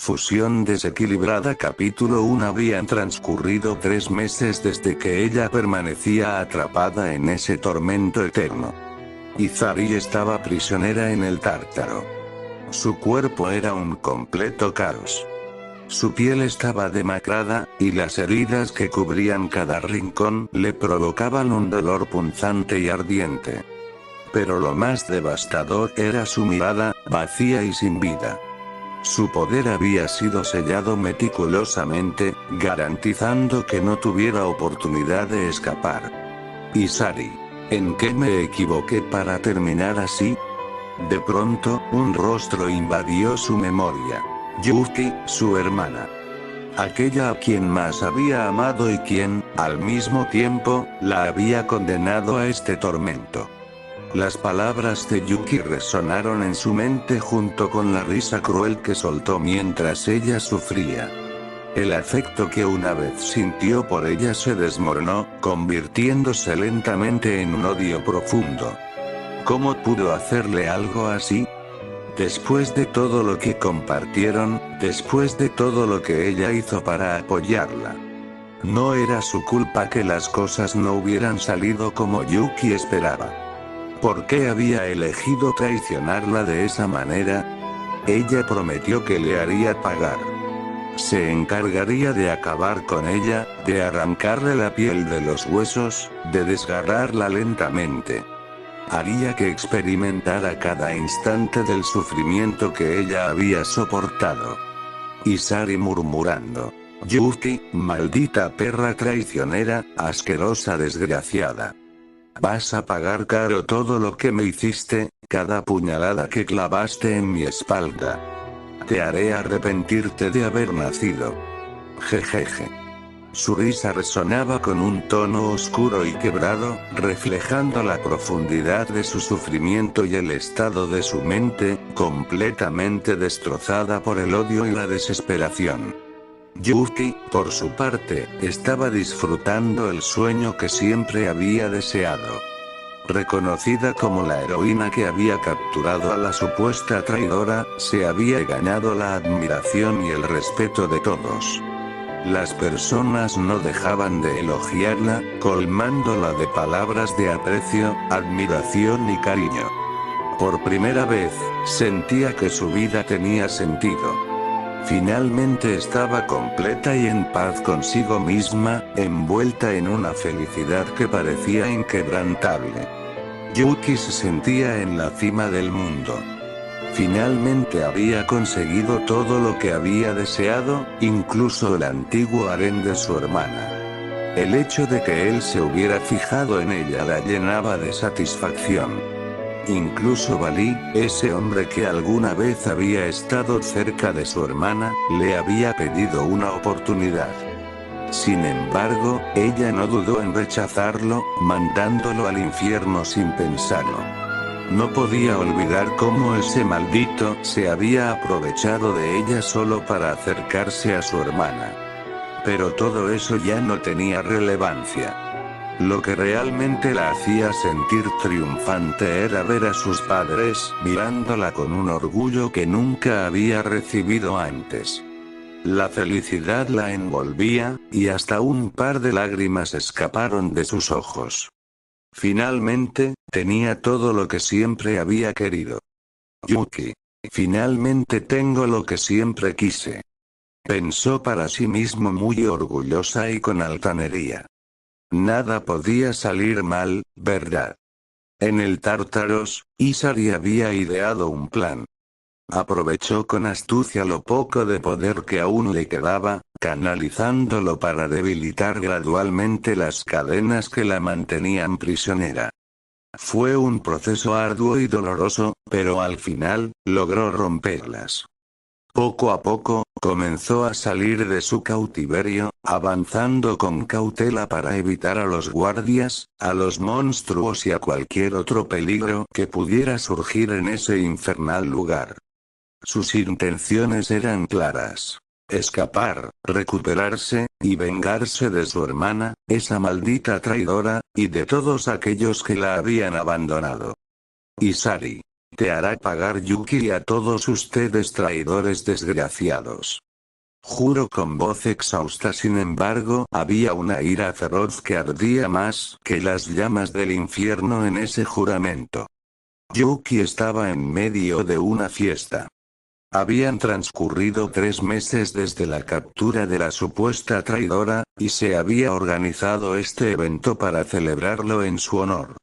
Fusión desequilibrada. Capítulo 1. Habían transcurrido 3 meses desde que ella permanecía atrapada en ese tormento eterno. Izari estaba prisionera en el Tártaro. Su cuerpo era un completo caos. Su piel estaba demacrada, y las heridas que cubrían cada rincón le provocaban un dolor punzante y ardiente. Pero lo más devastador era su mirada, vacía y sin vida. Su poder había sido sellado meticulosamente, garantizando que no tuviera oportunidad de escapar. Izari. ¿En qué me equivoqué para terminar así? De pronto, un rostro invadió su memoria. Yuki, su hermana. Aquella a quien más había amado y quien, al mismo tiempo, la había condenado a este tormento. Las palabras de Yuki resonaron en su mente junto con la risa cruel que soltó mientras ella sufría. El afecto que una vez sintió por ella se desmoronó, convirtiéndose lentamente en un odio profundo. ¿Cómo pudo hacerle algo así? Después de todo lo que compartieron, después de todo lo que ella hizo para apoyarla. No era su culpa que las cosas no hubieran salido como Yuki esperaba. ¿Por qué había elegido traicionarla de esa manera? Ella prometió que le haría pagar. Se encargaría de acabar con ella, de arrancarle la piel de los huesos, de desgarrarla lentamente. Haría que experimentara cada instante del sufrimiento que ella había soportado. Izari murmurando. Yuki, maldita perra traicionera, asquerosa desgraciada. Vas a pagar caro todo lo que me hiciste, cada puñalada que clavaste en mi espalda. Te haré arrepentirte de haber nacido. Jejeje. Su risa resonaba con un tono oscuro y quebrado, reflejando la profundidad de su sufrimiento y el estado de su mente, completamente destrozada por el odio y la desesperación. Yuki, por su parte, estaba disfrutando el sueño que siempre había deseado. Reconocida como la heroína que había capturado a la supuesta traidora, se había ganado la admiración y el respeto de todos. Las personas no dejaban de elogiarla, colmándola de palabras de aprecio, admiración y cariño. Por primera vez, sentía que su vida tenía sentido. Finalmente estaba completa y en paz consigo misma, envuelta en una felicidad que parecía inquebrantable. Yuki se sentía en la cima del mundo. Finalmente había conseguido todo lo que había deseado, incluso el antiguo harén de su hermana. El hecho de que él se hubiera fijado en ella la llenaba de satisfacción. Incluso Bali, ese hombre que alguna vez había estado cerca de su hermana, le había pedido una oportunidad. Sin embargo, ella no dudó en rechazarlo, mandándolo al infierno sin pensarlo. No podía olvidar cómo ese maldito se había aprovechado de ella solo para acercarse a su hermana. Pero todo eso ya no tenía relevancia. Lo que realmente la hacía sentir triunfante era ver a sus padres mirándola con un orgullo que nunca había recibido antes. La felicidad la envolvía, y hasta un par de lágrimas escaparon de sus ojos. Finalmente, tenía todo lo que siempre había querido. Yuki. Finalmente tengo lo que siempre quise. Pensó para sí mismo muy orgullosa y con altanería. Nada podía salir mal, ¿verdad? En el Tártaros, Izari había ideado un plan. Aprovechó con astucia lo poco de poder que aún le quedaba, canalizándolo para debilitar gradualmente las cadenas que la mantenían prisionera. Fue un proceso arduo y doloroso, pero al final, logró romperlas. Poco a poco, comenzó a salir de su cautiverio, avanzando con cautela para evitar a los guardias, a los monstruos y a cualquier otro peligro que pudiera surgir en ese infernal lugar. Sus intenciones eran claras. Escapar, recuperarse, y vengarse de su hermana, esa maldita traidora, y de todos aquellos que la habían abandonado. Izari. te hará pagar Yuki y a todos ustedes traidores desgraciados. Juro con voz exhausta. Sin embargo, había una ira feroz que ardía más que las llamas del infierno en ese juramento. Yuki estaba en medio de una fiesta. Habían transcurrido 3 meses desde la captura de la supuesta traidora, y se había organizado este evento para celebrarlo en su honor.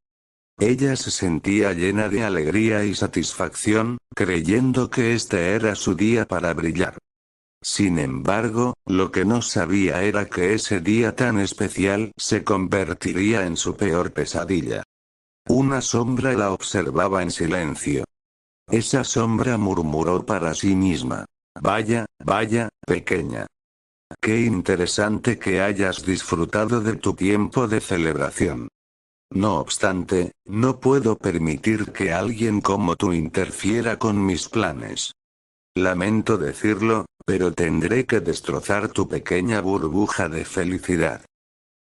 Ella se sentía llena de alegría y satisfacción, creyendo que este era su día para brillar. Sin embargo, lo que no sabía era que ese día tan especial se convertiría en su peor pesadilla. Una sombra la observaba en silencio. Esa sombra murmuró para sí misma: vaya, pequeña. Qué interesante que hayas disfrutado de tu tiempo de celebración. No obstante, no puedo permitir que alguien como tú interfiera con mis planes. Lamento decirlo, pero tendré que destrozar tu pequeña burbuja de felicidad.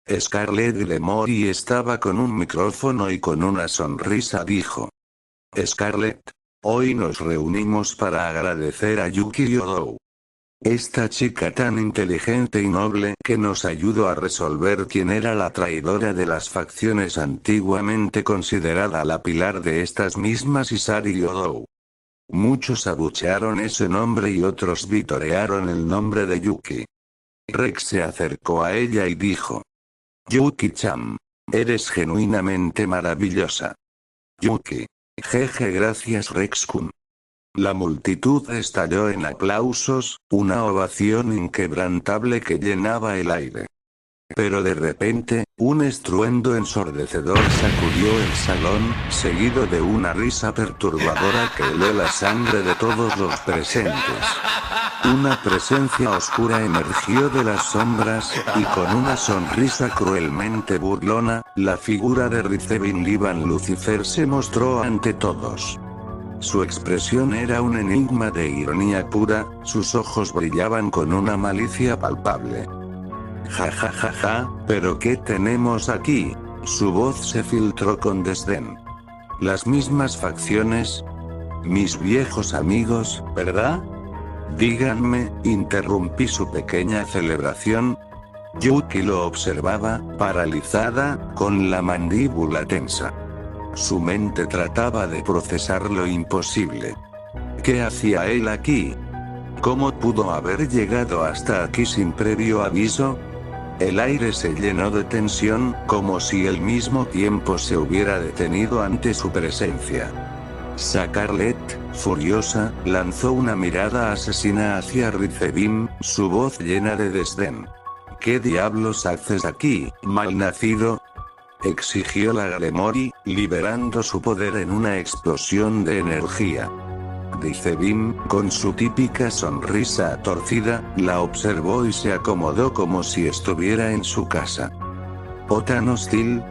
Scarlett Lemori estaba con un micrófono y con una sonrisa dijo: Scarlett, hoy nos reunimos para agradecer a Yuki Odou. Esta chica tan inteligente y noble que nos ayudó a resolver quién era la traidora de las facciones antiguamente considerada la pilar de estas mismas Isari Odou. Muchos abuchearon ese nombre y otros vitorearon el nombre de Yuki. Rex se acercó a ella y dijo: Yuki-chan, eres genuinamente maravillosa. Yuki. Jeje, gracias Rex-kun. La multitud estalló en aplausos, una ovación inquebrantable que llenaba el aire. Pero de repente, un estruendo ensordecedor sacudió el salón, seguido de una risa perturbadora que heló la sangre de todos los presentes. Una presencia oscura emergió de las sombras, y con una sonrisa cruelmente burlona, la figura de Rizebin Liban Lucifer se mostró ante todos. Su expresión era un enigma de ironía pura, sus ojos brillaban con una malicia palpable. Ja ja ja ja, ¿pero qué tenemos aquí? Su voz se filtró con desdén. Las mismas facciones. Mis viejos amigos, ¿verdad? Díganme, interrumpí su pequeña celebración. Yuki lo observaba, paralizada, con la mandíbula tensa. Su mente trataba de procesar lo imposible. ¿Qué hacía él aquí? ¿Cómo pudo haber llegado hasta aquí sin previo aviso? El aire se llenó de tensión, como si el mismo tiempo se hubiera detenido ante su presencia. Scarlett, furiosa, lanzó una mirada asesina hacia Rizebin, su voz llena de desdén. ¿Qué diablos haces aquí, malnacido? Exigió la Lemori, liberando su poder en una explosión de energía. Rizebin, con su típica sonrisa torcida, la observó y se acomodó como si estuviera en su casa. ¿O tan hostil?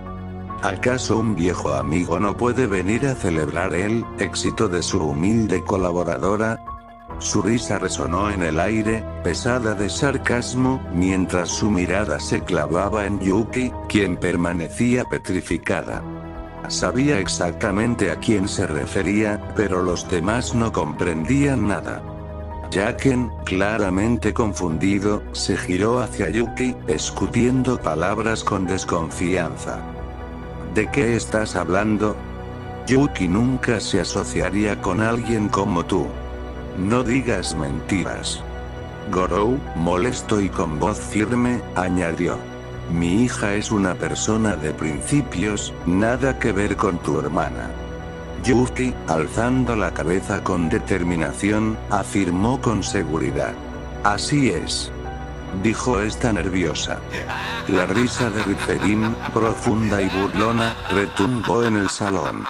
¿Acaso un viejo amigo no puede venir a celebrar el éxito de su humilde colaboradora? Su risa resonó en el aire, pesada de sarcasmo, mientras su mirada se clavaba en Yuki, quien permanecía petrificada. Sabía exactamente a quién se refería, pero los demás no comprendían nada. Jaken, claramente confundido, se giró hacia Yuki, escupiendo palabras con desconfianza. ¿De qué estás hablando? Yuki nunca se asociaría con alguien como tú. No digas mentiras. Gorou, molesto y con voz firme, añadió. Mi hija es una persona de principios, nada que ver con tu hermana. Yuki, alzando la cabeza con determinación, afirmó con seguridad. Así es. Dijo esta nerviosa. La risa de Rizebin, profunda y burlona, retumbó en el salón.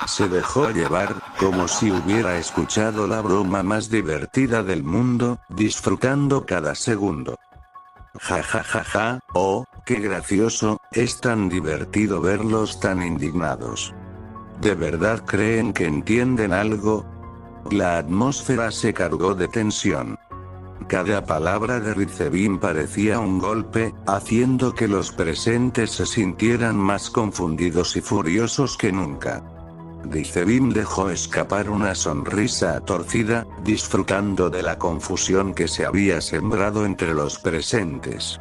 Se dejó llevar, como si hubiera escuchado la broma más divertida del mundo, disfrutando cada segundo. Ja ja ja ja, oh, qué gracioso, es tan divertido verlos tan indignados. ¿De verdad creen que entienden algo? La atmósfera se cargó de tensión. Cada palabra de Rizebin parecía un golpe, haciendo que los presentes se sintieran más confundidos y furiosos que nunca. Rizebim dejó escapar una sonrisa torcida, disfrutando de la confusión que se había sembrado entre los presentes.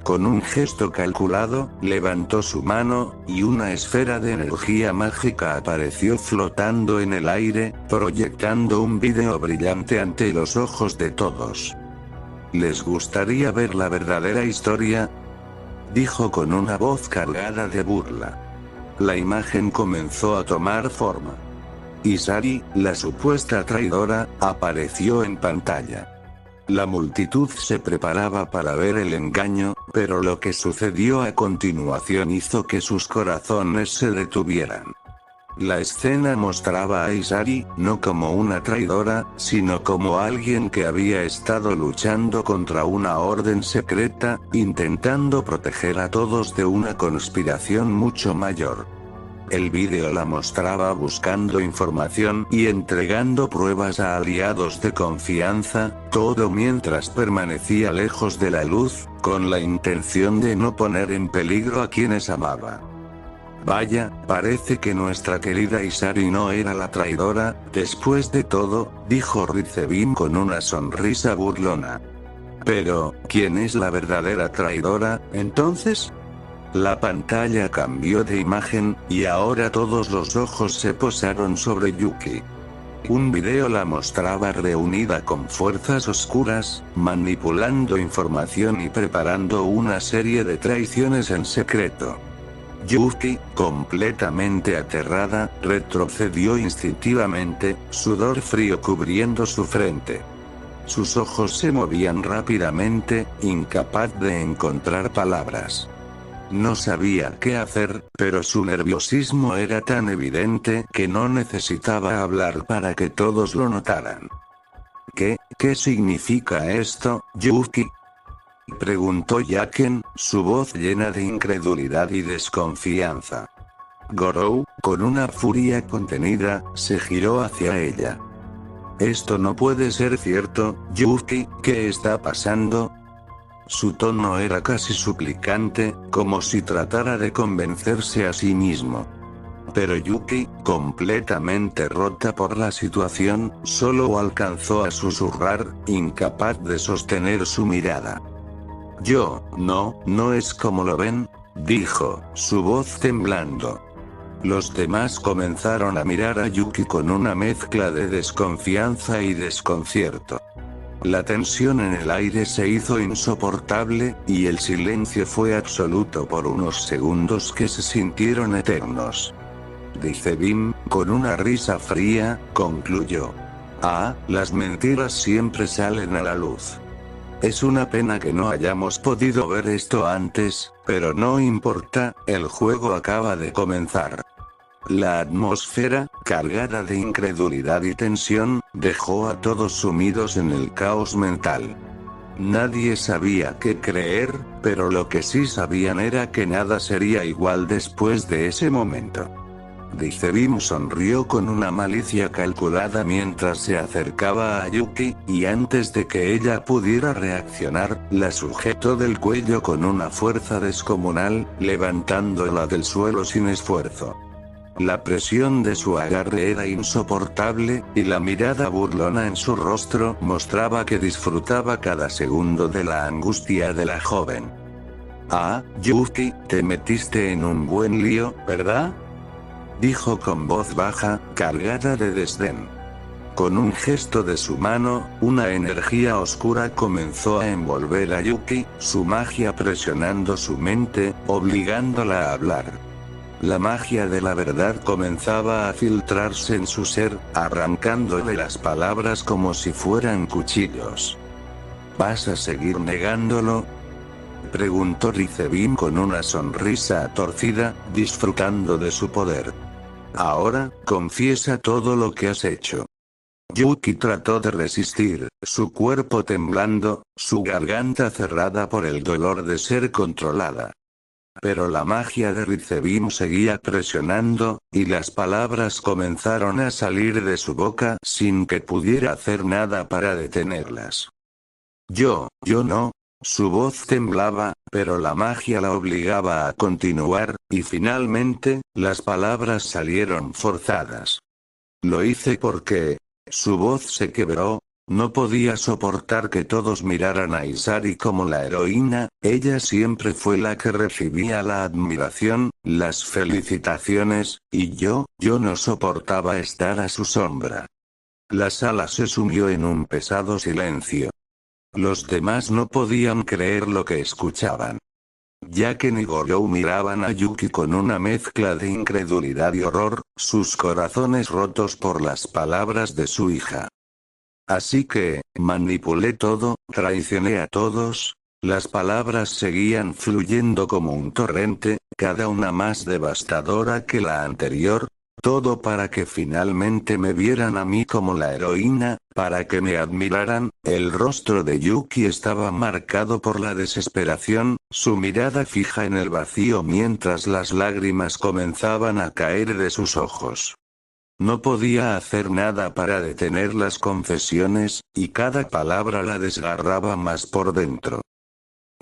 Con un gesto calculado, levantó su mano, y una esfera de energía mágica apareció flotando en el aire, proyectando un vídeo brillante ante los ojos de todos. ¿Les gustaría ver la verdadera historia?, dijo con una voz cargada de burla. La imagen comenzó a tomar forma. Isari, la supuesta traidora, apareció en pantalla. La multitud se preparaba para ver el engaño, pero lo que sucedió a continuación hizo que sus corazones se detuvieran. La escena mostraba a Isari, no como una traidora, sino como alguien que había estado luchando contra una orden secreta, intentando proteger a todos de una conspiración mucho mayor. El vídeo la mostraba buscando información y entregando pruebas a aliados de confianza, todo mientras permanecía lejos de la luz, con la intención de no poner en peligro a quienes amaba. Vaya, parece que nuestra querida Isari no era la traidora, después de todo, dijo Rizebim con una sonrisa burlona. Pero, ¿quién es la verdadera traidora, entonces? La pantalla cambió de imagen, y ahora todos los ojos se posaron sobre Yuki. Un video la mostraba reunida con fuerzas oscuras, manipulando información y preparando una serie de traiciones en secreto. Yuki, completamente aterrada, retrocedió instintivamente, sudor frío cubriendo su frente. Sus ojos se movían rápidamente, incapaz de encontrar palabras. No sabía qué hacer, pero su nerviosismo era tan evidente que no necesitaba hablar para que todos lo notaran. ¿Qué significa esto, Yuki?, preguntó Yaken, su voz llena de incredulidad y desconfianza. Gorou, con una furia contenida, se giró hacia ella. Esto no puede ser cierto, Yuki, ¿qué está pasando? Su tono era casi suplicante, como si tratara de convencerse a sí mismo. Pero Yuki, completamente rota por la situación, solo alcanzó a susurrar, incapaz de sostener su mirada. No es como lo ven, dijo, su voz temblando. Los demás comenzaron a mirar a Yuki con una mezcla de desconfianza y desconcierto. La tensión en el aire se hizo insoportable, y el silencio fue absoluto por unos segundos que se sintieron eternos. Rizebim, con una risa fría, concluyó. Las mentiras siempre salen a la luz. Es una pena que no hayamos podido ver esto antes, pero no importa, el juego acaba de comenzar. La atmósfera, cargada de incredulidad y tensión, dejó a todos sumidos en el caos mental. Nadie sabía qué creer, pero lo que sí sabían era que nada sería igual después de ese momento. Rizebim sonrió con una malicia calculada mientras se acercaba a Yuki, y antes de que ella pudiera reaccionar, la sujetó del cuello con una fuerza descomunal, levantándola del suelo sin esfuerzo. La presión de su agarre era insoportable, y la mirada burlona en su rostro mostraba que disfrutaba cada segundo de la angustia de la joven. Yuki, te metiste en un buen lío, ¿verdad?, dijo con voz baja, cargada de desdén. Con un gesto de su mano, una energía oscura comenzó a envolver a Yuki, su magia presionando su mente, obligándola a hablar. La magia de la verdad comenzaba a filtrarse en su ser, arrancándole las palabras como si fueran cuchillos. ¿Vas a seguir negándolo?, preguntó Rizebim con una sonrisa torcida, disfrutando de su poder. Ahora, confiesa todo lo que has hecho. Yuki trató de resistir, su cuerpo temblando, su garganta cerrada por el dolor de ser controlada. Pero la magia de Rizebim seguía presionando, y las palabras comenzaron a salir de su boca sin que pudiera hacer nada para detenerlas. Yo no. Su voz temblaba, pero la magia la obligaba a continuar, y finalmente, las palabras salieron forzadas. Lo hice porque... Su voz se quebró. No podía soportar que todos miraran a Isari como la heroína. Ella siempre fue la que recibía la admiración, las felicitaciones, y yo no soportaba estar a su sombra. La sala se sumió en un pesado silencio. Los demás no podían creer lo que escuchaban. Jacken y Gorou miraban a Yuki con una mezcla de incredulidad y horror, sus corazones rotos por las palabras de su hija. Así que, manipulé todo, traicioné a todos. Las palabras seguían fluyendo como un torrente, cada una más devastadora que la anterior. Todo para que finalmente me vieran a mí como la heroína, para que me admiraran. El rostro de Yuki estaba marcado por la desesperación, su mirada fija en el vacío mientras las lágrimas comenzaban a caer de sus ojos. No podía hacer nada para detener las confesiones, y cada palabra la desgarraba más por dentro.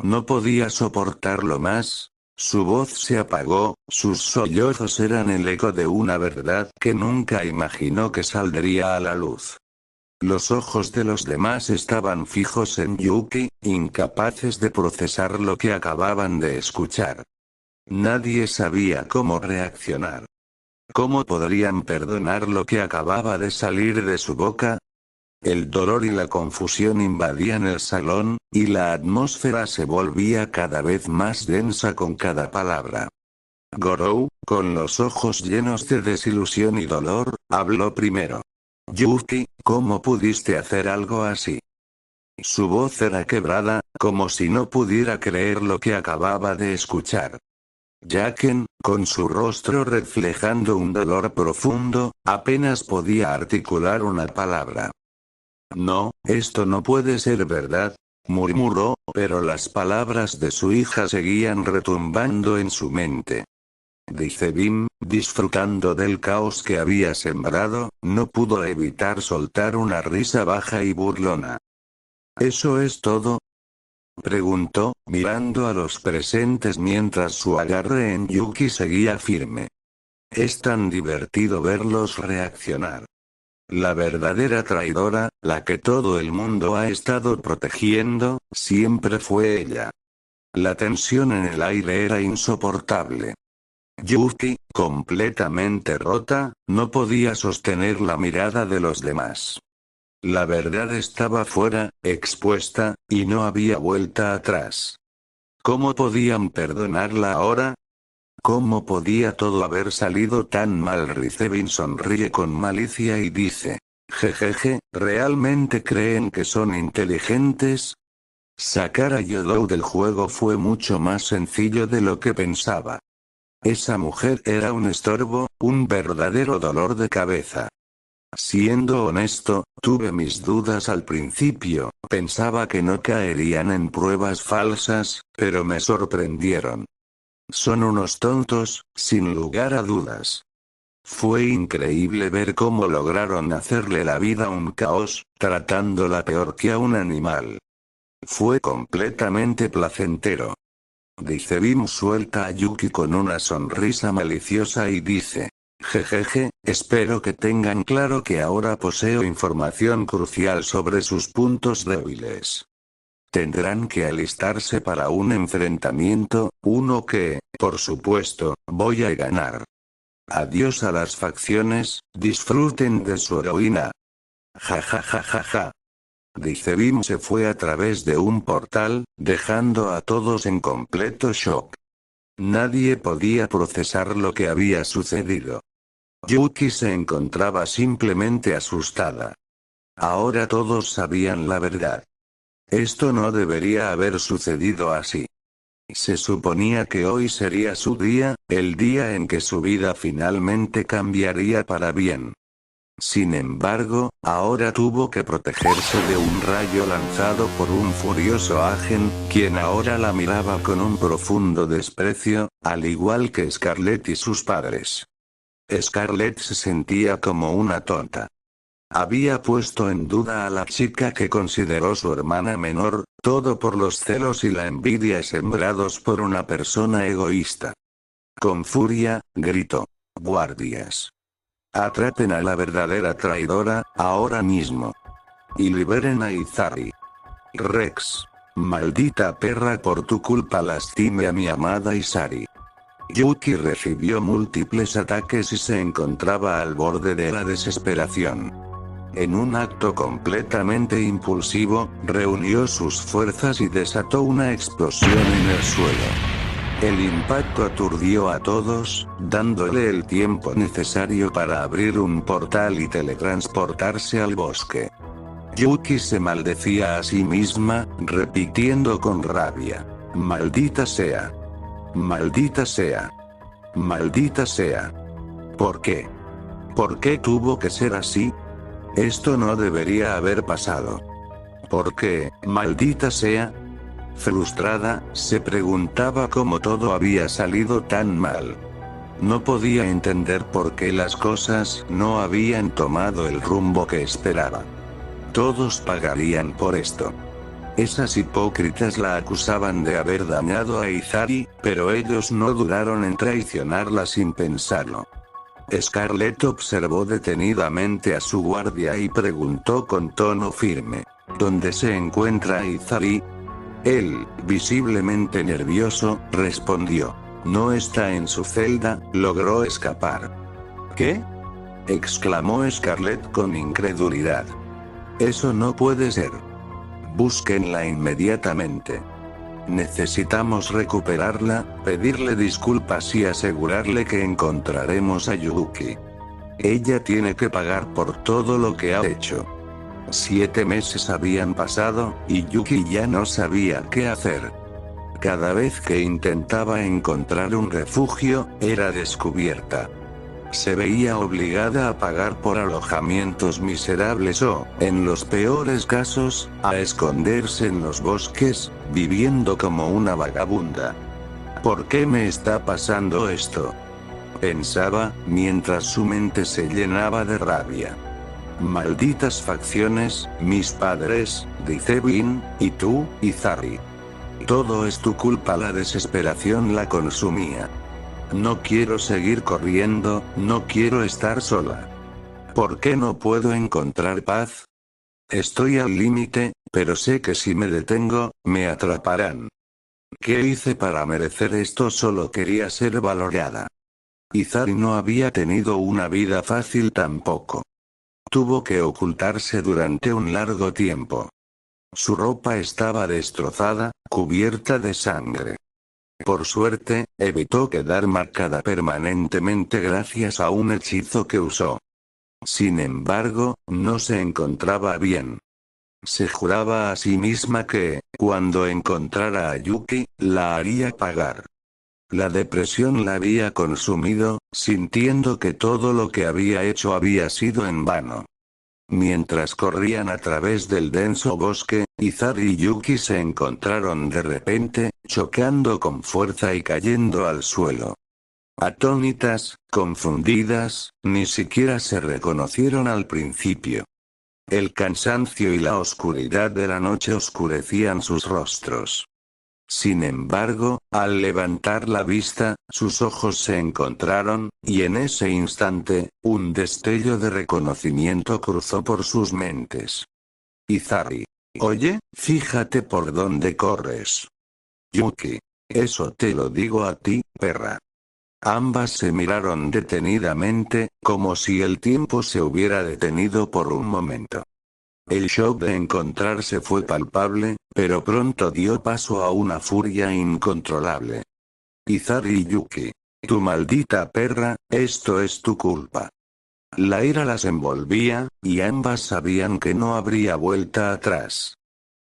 No podía soportarlo más. Su voz se apagó, sus sollozos eran el eco de una verdad que nunca imaginó que saldría a la luz. Los ojos de los demás estaban fijos en Yuki, incapaces de procesar lo que acababan de escuchar. Nadie sabía cómo reaccionar. ¿Cómo podrían perdonar lo que acababa de salir de su boca? El dolor y la confusión invadían el salón, y la atmósfera se volvía cada vez más densa con cada palabra. Gorou, con los ojos llenos de desilusión y dolor, habló primero. Yuki, ¿cómo pudiste hacer algo así? Su voz era quebrada, como si no pudiera creer lo que acababa de escuchar. Jacken, con su rostro reflejando un dolor profundo, apenas podía articular una palabra. No, esto no puede ser verdad, murmuró, pero las palabras de su hija seguían retumbando en su mente. Dicebim, disfrutando del caos que había sembrado, no pudo evitar soltar una risa baja y burlona. ¿Eso es todo? Preguntó, mirando a los presentes mientras su agarre en Yuki seguía firme. Es tan divertido verlos reaccionar. La verdadera traidora, la que todo el mundo ha estado protegiendo, siempre fue ella. La tensión en el aire era insoportable. Yuki, completamente rota, no podía sostener la mirada de los demás. La verdad estaba fuera, expuesta, y no había vuelta atrás. ¿Cómo podían perdonarla ahora? ¿Cómo podía todo haber salido tan mal? Rizebin sonríe con malicia y dice. Jejeje, ¿realmente creen que son inteligentes? Sacar a Yodou del juego fue mucho más sencillo de lo que pensaba. Esa mujer era un estorbo, un verdadero dolor de cabeza. Siendo honesto, tuve mis dudas al principio, pensaba que no caerían en pruebas falsas, pero me sorprendieron. Son unos tontos, sin lugar a dudas. Fue increíble ver cómo lograron hacerle la vida un caos, tratándola peor que a un animal. Fue completamente placentero. Dicebim suelta a Yuki con una sonrisa maliciosa y dice. Jejeje, espero que tengan claro que ahora poseo información crucial sobre sus puntos débiles. Tendrán que alistarse para un enfrentamiento, uno que, por supuesto, voy a ganar. Adiós a las facciones, disfruten de su heroína. Ja ja ja ja ja. Dicebim se fue a través de un portal, dejando a todos en completo shock. Nadie podía procesar lo que había sucedido. Yuki se encontraba simplemente asustada. Ahora todos sabían la verdad. Esto no debería haber sucedido así. Se suponía que hoy sería su día, el día en que su vida finalmente cambiaría para bien. Sin embargo, ahora tuvo que protegerse de un rayo lanzado por un furioso Agen, quien ahora la miraba con un profundo desprecio, al igual que Scarlett y sus padres. Scarlett se sentía como una tonta. Había puesto en duda a la chica que consideró su hermana menor, todo por los celos y la envidia sembrados por una persona egoísta. Con furia, gritó: «Guardias. Atrapen a la verdadera traidora, ahora mismo. Y liberen a Izari. Rex. Maldita perra, por tu culpa lastimé a mi amada Izari». Yuki recibió múltiples ataques y se encontraba al borde de la desesperación. En un acto completamente impulsivo, reunió sus fuerzas y desató una explosión en el suelo. El impacto aturdió a todos, dándole el tiempo necesario para abrir un portal y teletransportarse al bosque. Yuki se maldecía a sí misma, repitiendo con rabia: «Maldita sea. Maldita sea. Maldita sea. ¿Por qué? ¿Por qué tuvo que ser así? Esto no debería haber pasado. ¿Por qué, maldita sea?». Frustrada, se preguntaba cómo todo había salido tan mal. No podía entender por qué las cosas no habían tomado el rumbo que esperaba. Todos pagarían por esto. Esas hipócritas la acusaban de haber dañado a Izari, pero ellos no dudaron en traicionarla sin pensarlo. Scarlett observó detenidamente a su guardia y preguntó con tono firme: «¿Dónde se encuentra Izari?». Él, visiblemente nervioso, respondió: «No está en su celda, logró escapar». «¿Qué?», exclamó Scarlett con incredulidad. «Eso no puede ser. Búsquenla inmediatamente. Necesitamos recuperarla, pedirle disculpas y asegurarle que encontraremos a Yuki. Ella tiene que pagar por todo lo que ha hecho». 7 meses habían pasado, y Yuki ya no sabía qué hacer. Cada vez que intentaba encontrar un refugio, era descubierta. Se veía obligada a pagar por alojamientos miserables o, en los peores casos, a esconderse en los bosques, viviendo como una vagabunda. «¿Por qué me está pasando esto?», pensaba, mientras su mente se llenaba de rabia. «Malditas facciones, mis padres, dice Bin, y tú, Izari. Todo es tu culpa». La desesperación la consumía. «No quiero seguir corriendo, no quiero estar sola. ¿Por qué no puedo encontrar paz? Estoy al límite, pero sé que si me detengo, me atraparán. ¿Qué hice para merecer esto?». Solo quería ser valorada. Izari no había tenido una vida fácil tampoco. Tuvo que ocultarse durante un largo tiempo. Su ropa estaba destrozada, cubierta de sangre. Por suerte, evitó quedar marcada permanentemente gracias a un hechizo que usó. Sin embargo, no se encontraba bien. Se juraba a sí misma que, cuando encontrara a Yuki, la haría pagar. La depresión la había consumido, sintiendo que todo lo que había hecho había sido en vano. Mientras corrían a través del denso bosque, Izari y Yuki se encontraron de repente, chocando con fuerza y cayendo al suelo. Atónitas, confundidas, ni siquiera se reconocieron al principio. El cansancio y la oscuridad de la noche oscurecían sus rostros. Sin embargo, al levantar la vista, sus ojos se encontraron, y en ese instante, un destello de reconocimiento cruzó por sus mentes. Izari. «Oye, fíjate por dónde corres». «Yuki. Eso te lo digo a ti, perra». Ambas se miraron detenidamente, como si el tiempo se hubiera detenido por un momento. El shock de encontrarse fue palpable, pero pronto dio paso a una furia incontrolable. «Izari y Yuki. Tu maldita perra, esto es tu culpa». La ira las envolvía, y ambas sabían que no habría vuelta atrás.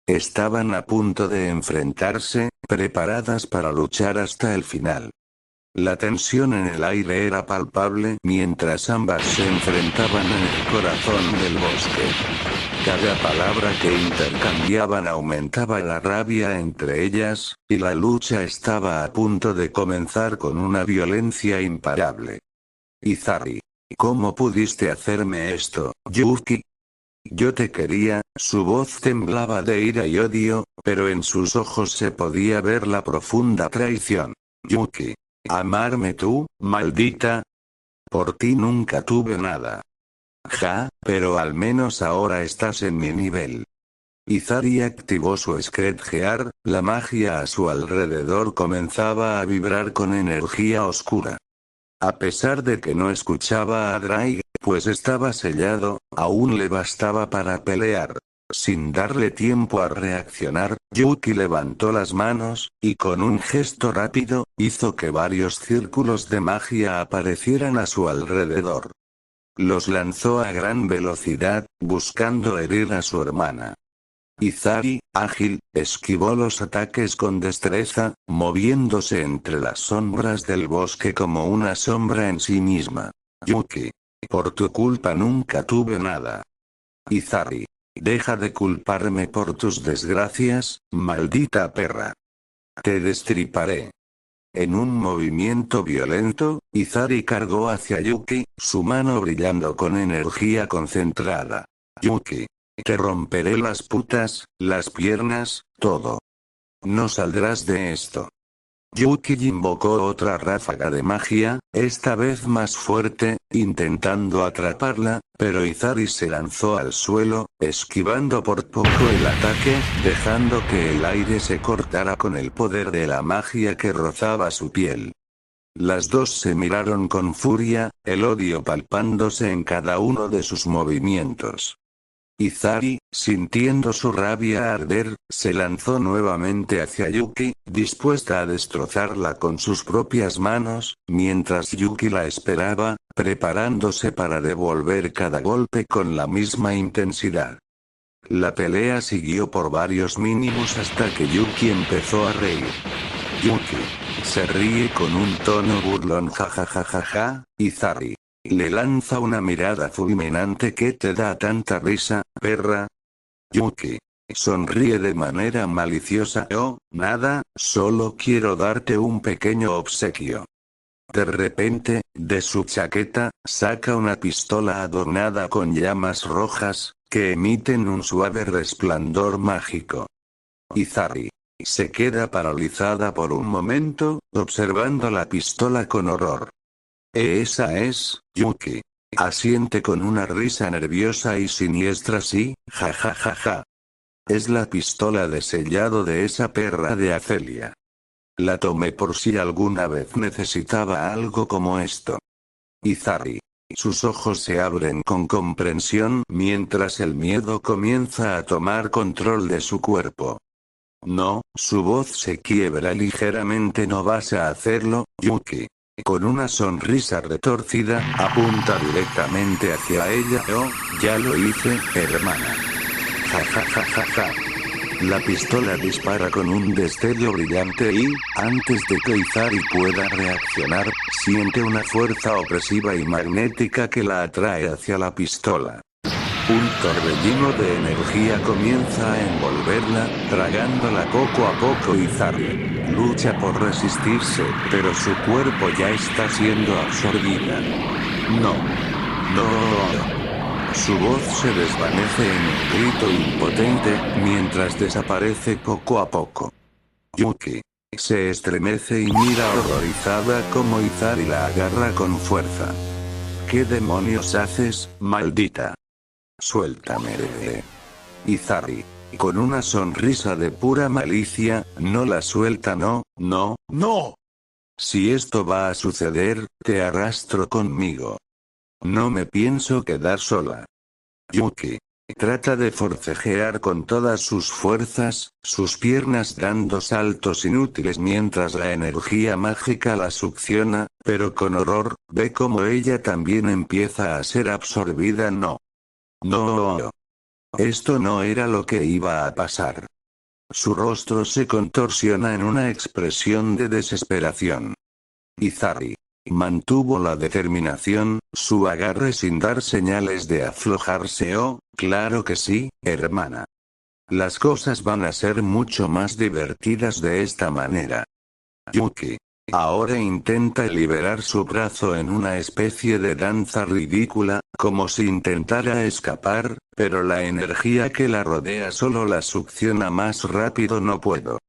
Estaban a punto de enfrentarse, preparadas para luchar hasta el final. La tensión en el aire era palpable mientras ambas se enfrentaban en el corazón del bosque. Cada palabra que intercambiaban aumentaba la rabia entre ellas, y la lucha estaba a punto de comenzar con una violencia imparable. «Izari. ¿Cómo pudiste hacerme esto, Yuki?». Yo te quería, su voz temblaba de ira y odio, pero en sus ojos se podía ver la profunda traición. Yuki. ¿Amarme tú, maldita? Por ti nunca tuve nada. Ja, pero al menos ahora estás en mi nivel. Izari activó su Scredgear, la magia a su alrededor comenzaba a vibrar con energía oscura. A pesar de que no escuchaba a Drake, pues estaba sellado, aún le bastaba para pelear. Sin darle tiempo a reaccionar, Yuki levantó las manos, y con un gesto rápido, hizo que varios círculos de magia aparecieran a su alrededor. Los lanzó a gran velocidad, buscando herir a su hermana. Izari, ágil, esquivó los ataques con destreza, moviéndose entre las sombras del bosque como una sombra en sí misma. Yuki. Por tu culpa nunca tuve nada. Izari. Deja de culparme por tus desgracias, maldita perra. Te destriparé. En un movimiento violento, Izari cargó hacia Yuki, su mano brillando con energía concentrada. Yuki. Te romperé las putas, las piernas, todo. No saldrás de esto. Yuki invocó otra ráfaga de magia, esta vez más fuerte, intentando atraparla, pero Izari se lanzó al suelo, esquivando por poco el ataque, dejando que el aire se cortara con el poder de la magia que rozaba su piel. Las dos se miraron con furia, el odio palpándose en cada uno de sus movimientos. Izari, sintiendo su rabia arder, se lanzó nuevamente hacia Yuki, dispuesta a destrozarla con sus propias manos, mientras Yuki la esperaba, preparándose para devolver cada golpe con la misma intensidad. La pelea siguió por varios mínimos hasta que Yuki empezó a reír. Yuki. Se ríe con un tono burlón jajajajaja, Izari. Le lanza una mirada fulminante que te da tanta risa, perra. Yuki. Sonríe de manera maliciosa. Oh, nada, solo quiero darte un pequeño obsequio. De repente, de su chaqueta, saca una pistola adornada con llamas rojas, que emiten un suave resplandor mágico. Izari. Se queda paralizada por un momento, observando la pistola con horror. Esa es, Yuki. Asiente con una risa nerviosa y siniestra sí, jajajaja. Es la pistola de sellado de esa perra de Azelia. La tomé por si alguna vez necesitaba algo como esto. Izari. Sus ojos se abren con comprensión mientras el miedo comienza a tomar control de su cuerpo. No, su voz se quiebra ligeramente. No vas a hacerlo, Yuki. Con una sonrisa retorcida, apunta directamente hacia ella. Oh, ya lo hice, hermana. Ja ja ja ja ja. La pistola dispara con un destello brillante y, antes de que Izari pueda reaccionar, siente una fuerza opresiva y magnética que la atrae hacia la pistola. Un torbellino de energía comienza a envolverla, tragándola poco a poco. Izari lucha por resistirse, pero su cuerpo ya está siendo absorbida. No. No. Su voz se desvanece en un grito impotente, mientras desaparece poco a poco. Yuki se estremece y mira horrorizada como Izari la agarra con fuerza. ¿Qué demonios haces, maldita? Suéltame, bebé. Izari, con una sonrisa de pura malicia, no la suelta. No, no, no. Si esto va a suceder, te arrastro conmigo. No me pienso quedar sola. Yuki trata de forcejear con todas sus fuerzas, sus piernas dando saltos inútiles mientras la energía mágica la succiona, pero con horror, ve como ella también empieza a ser absorbida. No. No. Esto no era lo que iba a pasar. Su rostro se contorsiona en una expresión de desesperación. Izari mantuvo la determinación, su agarre sin dar señales de aflojarse. Oh, claro que sí, hermana. Las cosas van a ser mucho más divertidas de esta manera. Yuki Ahora intenta liberar su brazo en una especie de danza ridícula, como si intentara escapar, pero la energía que la rodea solo la succiona más rápido. No puedo.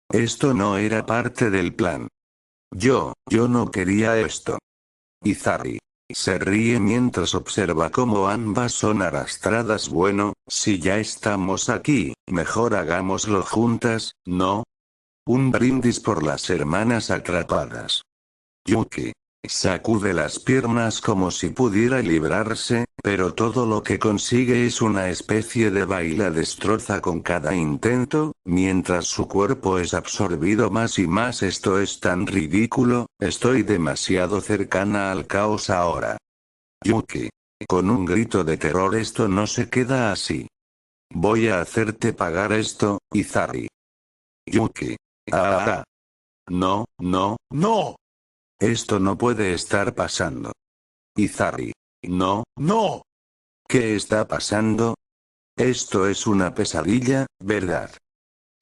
Esto no era parte del plan. Yo no quería esto. Izari se ríe mientras observa cómo ambas son arrastradas. Bueno, si ya estamos aquí, mejor hagámoslo juntas, ¿no? Un brindis por las hermanas atrapadas. Yuki sacude las piernas como si pudiera librarse, pero todo lo que consigue es una especie de baila destroza con cada intento, mientras su cuerpo es absorbido más y más. Esto es tan ridículo, estoy demasiado cercana al caos ahora. Yuki, con un grito de terror, esto no se queda así. Voy a hacerte pagar esto, Izari. Yuki. Ah. No, no, no. Esto no puede estar pasando. Izari. No, no. ¿Qué está pasando? Esto es una pesadilla, ¿verdad?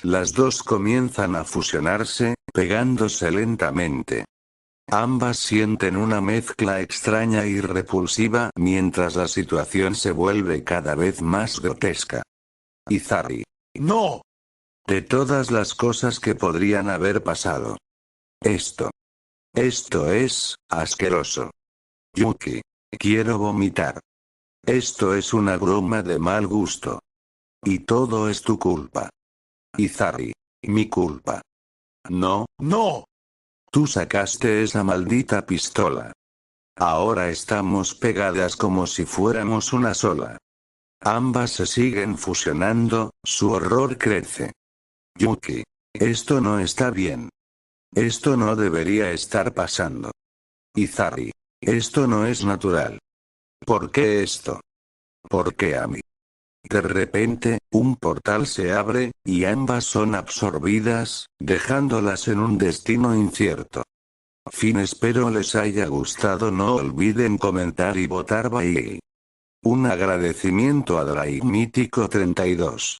Las dos comienzan a fusionarse, pegándose lentamente. Ambas sienten una mezcla extraña y repulsiva mientras la situación se vuelve cada vez más grotesca. Izari. No. De todas las cosas que podrían haber pasado. Esto es asqueroso. Yuki. Quiero vomitar. Esto es una broma de mal gusto. Y todo es tu culpa. Izari. Mi culpa. No, no. Tú sacaste esa maldita pistola. Ahora estamos pegadas como si fuéramos una sola. Ambas se siguen fusionando, su horror crece. Yuki. Esto no está bien. Esto no debería estar pasando. Izari. Esto no es natural. ¿Por qué esto? ¿Por qué a mí? De repente, un portal se abre, y ambas son absorbidas, dejándolas en un destino incierto. Fin. Espero les haya gustado. No olviden comentar y votar bye. Un agradecimiento a Drake Mítico 32.